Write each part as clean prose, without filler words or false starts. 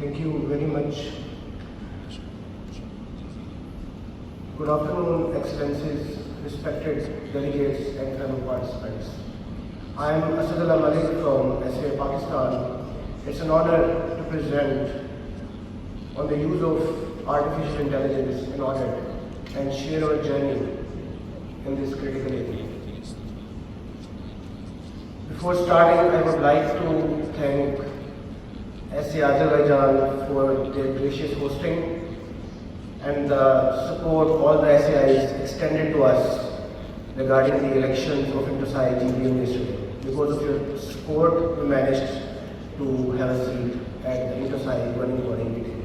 Thank you very much. Good afternoon, Excellencies, respected delegates and fellow participants. I am Asadullah Malik from SAI Pakistan. It's an honor to present on the use of artificial intelligence in audit and share our journey in this critical area. Before starting, I would like to thank SAI Azerbaijan for their gracious hosting and the support all the SAIs extended to us regarding the elections of INTOSAI GBM yesterday. Because of your support, we managed to have a seat at the INTOSAI governing body meeting.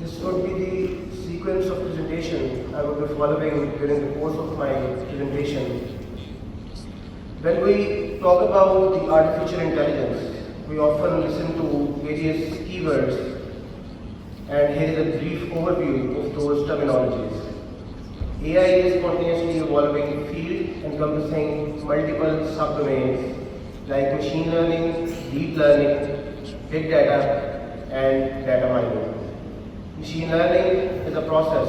This would be the sequence of presentation I would be following during the course of my presentation. When we talk about the artificial intelligence, we often listen to various keywords, and here is a brief overview of those terminologies. AI is a continuously evolving field encompassing multiple subdomains like machine learning, deep learning, big data, and data mining. Machine learning is a process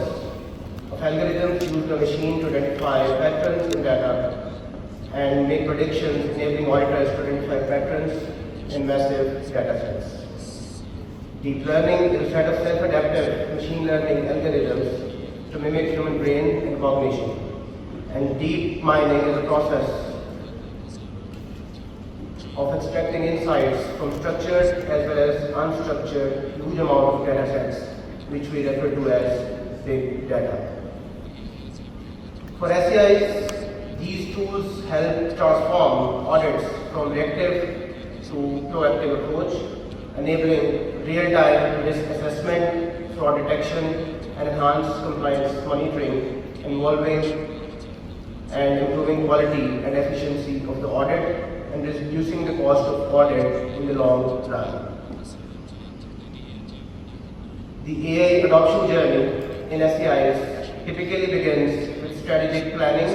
of algorithms used by a machine to identify patterns in data and make predictions, enabling auditors to identify patterns in massive data sets. Deep learning is a set of self-adaptive machine learning algorithms to mimic human brain and cognition. And deep mining is a process of extracting insights from structured as well as unstructured huge amount of data sets, which we refer to as big data. For SAIs, these tools help transform audits from reactive to proactive approach, enabling real-time risk assessment, fraud detection, and enhanced compliance monitoring, involving and improving quality and efficiency of the audit and reducing the cost of audit in the long run. The AI adoption journey in SAIs typically begins with strategic planning,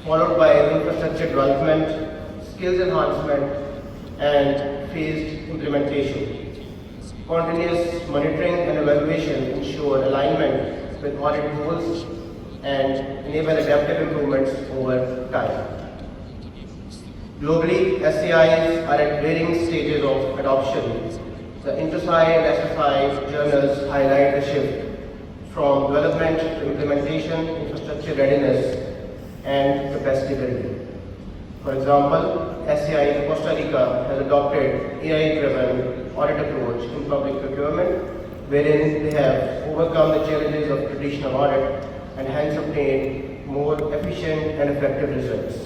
followed by infrastructure development, skills enhancement, and phased implementation. Continuous monitoring and evaluation ensure alignment with audit goals and enable adaptive improvements over time. Globally, SAIs are at varying stages of adoption. The INTOSAI and SSI journals highlight the shift from development to implementation, infrastructure readiness, and capacity building. For example, SAI Costa Rica has adopted AI-driven audit approach in public procurement, wherein they have overcome the challenges of traditional audit and hence obtained more efficient and effective results.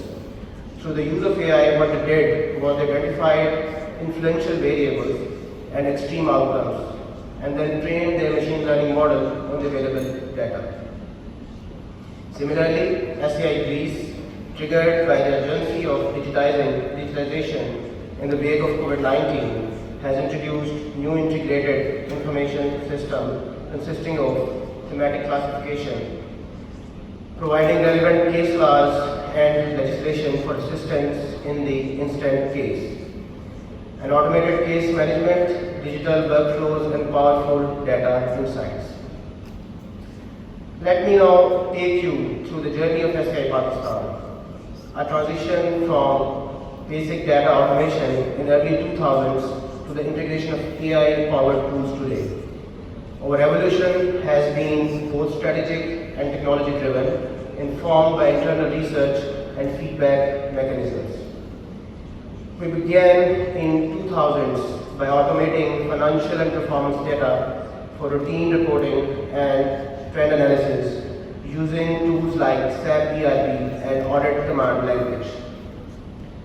Through the use of AI, what they did was they identified influential variables and extreme outcomes, and then train their machine learning model on the available data. Similarly, SAI Greece, triggered by the urgency of digitization in the wake of COVID-19, has introduced new integrated information system consisting of thematic classification, providing relevant case laws and legislation for assistance in the instant case, and automated case management, digital workflows, and powerful data insights. Let me now take you through the journey of SAI Pakistan. A transition from basic data automation in early 2000s to the integration of AI-powered tools today. Our evolution has been both strategic and technology-driven, informed by internal research and feedback mechanisms. We began in 2000s by automating financial and performance data for routine reporting and trend analysis using tools like SAP ERP and audit command language.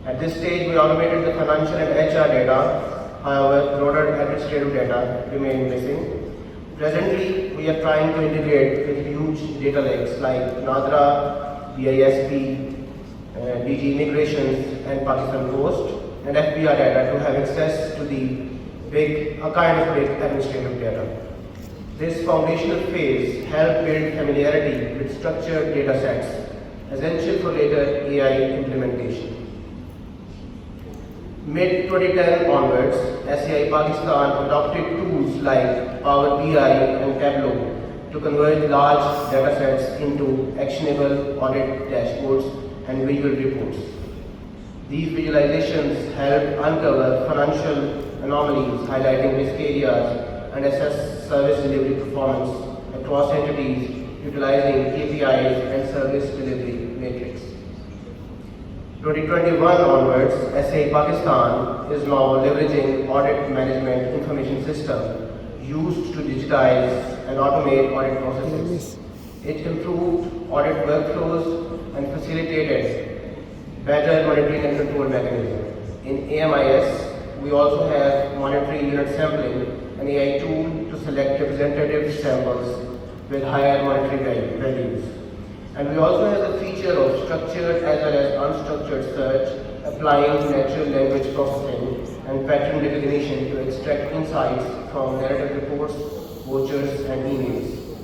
At this stage, we automated the financial and HR data, however, broader administrative data remained missing. Presently, we are trying to integrate with huge data lakes like NADRA, BISP, DG Immigrations, and Pakistan Post, and FBR data to have access to the a kind of big administrative data. This foundational phase helped build familiarity with structured data sets, essential for later AI implementation. Mid-2010 onwards, SAI Pakistan adopted tools like Power BI and Tableau to convert large data sets into actionable audit dashboards and visual reports. These visualizations helped uncover financial anomalies, highlighting risk areas, and assess service delivery performance across entities utilizing KPIs and service delivery matrix. 2021 onwards, SAI Pakistan is now leveraging audit management information system used to digitize and automate audit processes. It improved audit workflows and facilitated better monitoring and control mechanism. In AMIS, we also have monetary unit sampling, an AI tool to select representative samples with higher monetary values. And we also have the feature of structured as well as unstructured search, applying natural language processing and pattern recognition to extract insights from narrative reports, vouchers, and emails.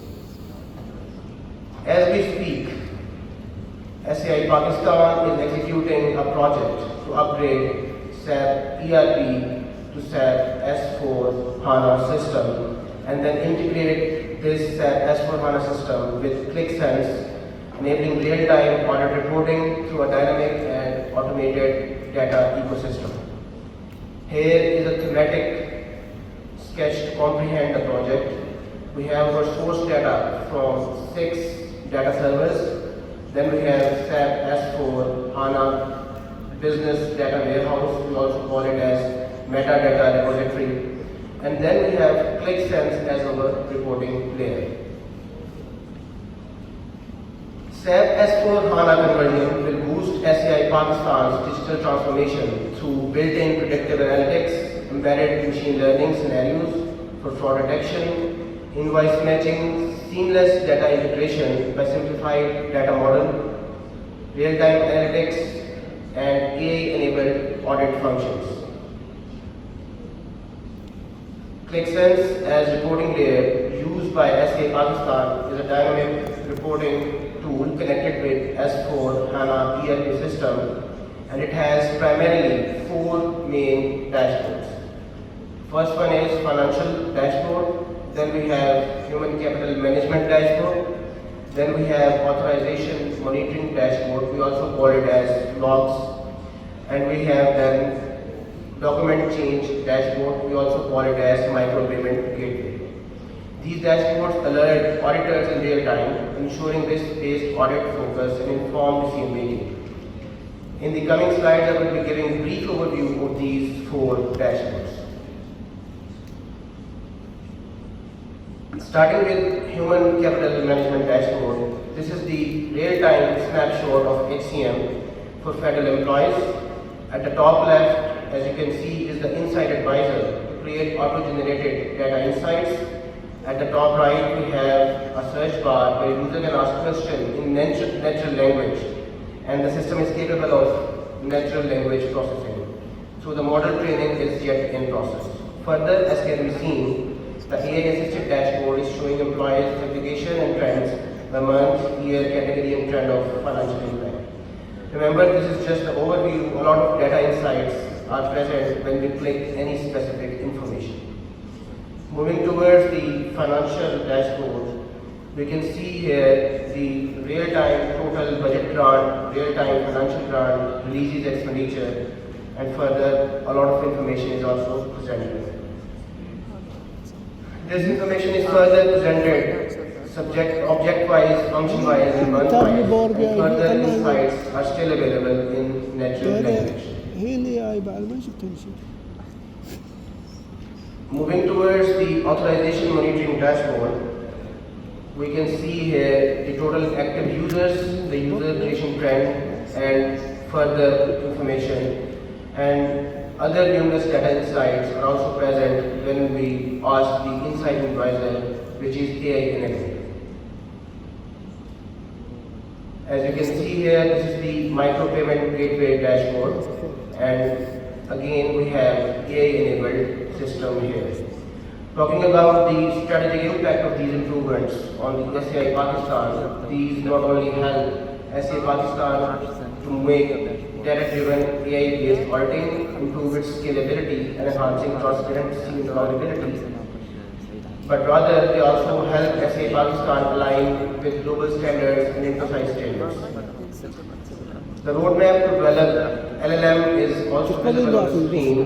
As we speak, SAI Pakistan is executing a project to upgrade SAP ERP to SAP S4 HANA system and then integrate this SAP S4 HANA system with ClickSense, enabling real-time audit reporting through a dynamic and automated data ecosystem. Here is a thematic sketch to comprehend the project. We have our source data from 6 data servers. Then we have SAP S4 HANA Business Data Warehouse, we also call it as metadata repository. And then we have ClickSense as our reporting layer. SAP S4 HANA conversion will boost SAI Pakistan's digital transformation through built-in predictive analytics, embedded machine learning scenarios for fraud detection, invoice matching, seamless data integration by simplified data model, real-time analytics, and AI-enabled audit functions. ClickSense as reporting layer used by SAI Pakistan is a dynamic reporting tool connected with S4 HANA ERP system, and it has primarily 4 main dashboards. First one is financial dashboard, then we have human capital management dashboard, then we have authorization monitoring dashboard, we also call it as logs, and we have then document change dashboard, we also call it as micropayment gateway. These dashboards alert auditors in real time, ensuring risk-based audit focus and informed decision making. In the coming slides, I will be giving a brief overview of these 4 dashboards. Starting with Human Capital Management Dashboard, this is the real-time snapshot of HCM for federal employees. At the top left, as you can see, is the Insight Advisor to create auto-generated data insights. At the top right, we have a search bar where user can ask questions in natural language, and the system is capable of natural language processing. So the model training is yet in process. Further, as can be seen, the AI-assisted dashboard is showing employees' application and trends by month, year, category, and trend of financial impact. Remember, this is just the overview. A lot of data insights are present when we click any specific information. Moving towards the financial dashboard, we can see here the real-time total budget grant, real-time financial grant, releases expenditure, and further a lot of information is also presented. This information is further presented object-wise, function-wise, and month-wise, and further insights are still available in natural language. Moving towards the authorization monitoring dashboard, we can see here the total active users, the user creation trend, and further information. And other numerous data insights are also present when we ask the Insight Advisor, which is AI enabled. As you can see here, this is the micropayment gateway dashboard, and again we have AI enabled system here. Talking about the strategic impact of these improvements on the SAI Pakistan, these not only help SAI Pakistan to make data-driven AI-based auditing, improve its scalability and enhancing transparency and accountability, but rather they also help SAI Pakistan align with global standards and emphasize standards. The roadmap to develop LLM is also visible on the screen,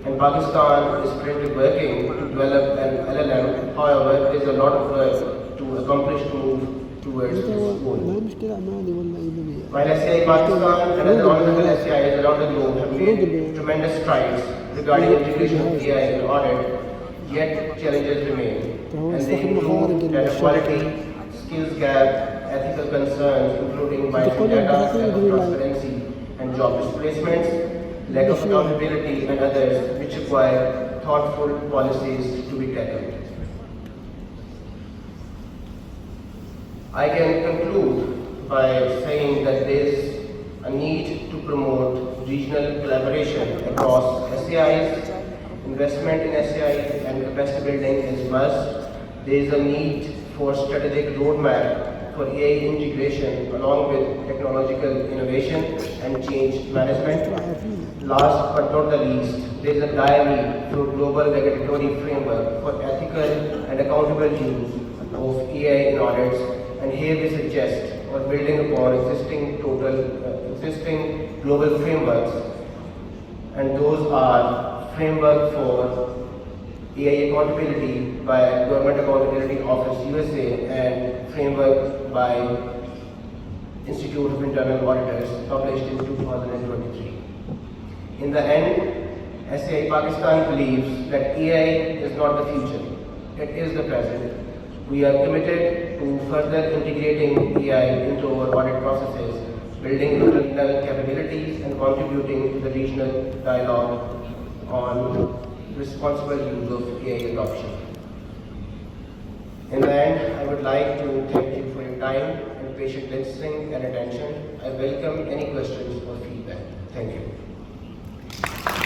and Pakistan is currently working to develop an LLM. However, there is a lot of work to accomplish to move towards this goal. While SAI Pakistan and other honorable SAIs around the globe have made tremendous strides regarding integration of AI in audit, yet challenges remain, and they include data quality, skills gap, ethical concerns including biased data, transparency and job displacements, lack of accountability and others which require thoughtful policies to be tackled. I can conclude by saying that there is a need to promote regional collaboration across SAIs. Investment in SAI and capacity building is must. There is a need for strategic roadmap for AI integration along with technological innovation and change management. Last but not the least, there is a dire need for a global regulatory framework for ethical and accountable use of AI in audits, and here we suggest or building upon existing global frameworks, and those are framework for AI accountability by Government Accountability Office USA and framework by Institute of Internal Auditors published in 2023. In the end, SAI Pakistan believes that AI is not the future, it is the present. We are committed to further integrating AI into our audit processes, building internal capabilities and contributing to the regional dialogue on responsible use of AI adoption. In the end, I would like to thank you for your time and patient listening and attention. I welcome any questions or feedback. Thank you.